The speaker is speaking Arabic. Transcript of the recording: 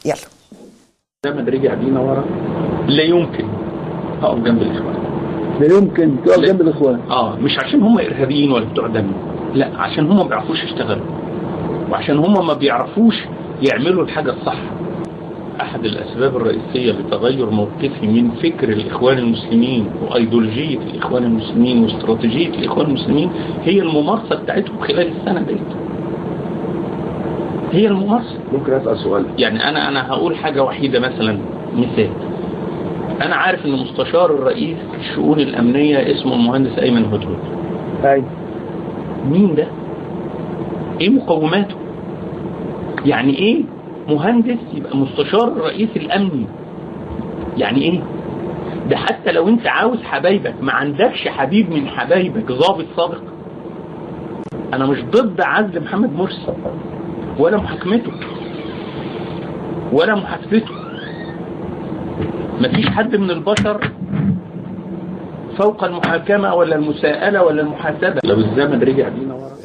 يلا. الزمن رجع بينا ورا، لا يمكن هقف جنب الاخوان. لا يمكن تقف جنب الاخوان. مش عشان هم ارهابيين ولا بتوع دم، لا، عشان هم ما بيعرفوش يشتغلوا، وعشان هم ما بيعرفوش يعملوا الحاجه الصح. احد الاسباب الرئيسيه لتغير موقفي من فكر الاخوان المسلمين وايديولوجيه الاخوان المسلمين واستراتيجيه الاخوان المسلمين هي الممارسه بتاعتهم خلال السنه ديت. هي الممارسه. ممكن اسال سؤال؟ يعني انا هقول حاجه وحيده، مثلا مثال. انا عارف ان مستشار الرئيس في الشؤون الامنيه اسمه المهندس ايمن هدهد. ايوه. مين ده؟ ايه مقوماته؟ يعني ايه مهندس يبقى مستشار الرئيس الامني؟ يعني ايه ده؟ حتى لو انت عاوز حبايبك، ما عندكش حبيب من حبايبك ضابط سابق. انا مش ضد عزل محمد مرسي ولا محاكمته ولا محاسبته. مفيش حد من البشر فوق المحاكمة ولا المساءلة ولا المحاسبة. لو الزمن رجع بينا ورا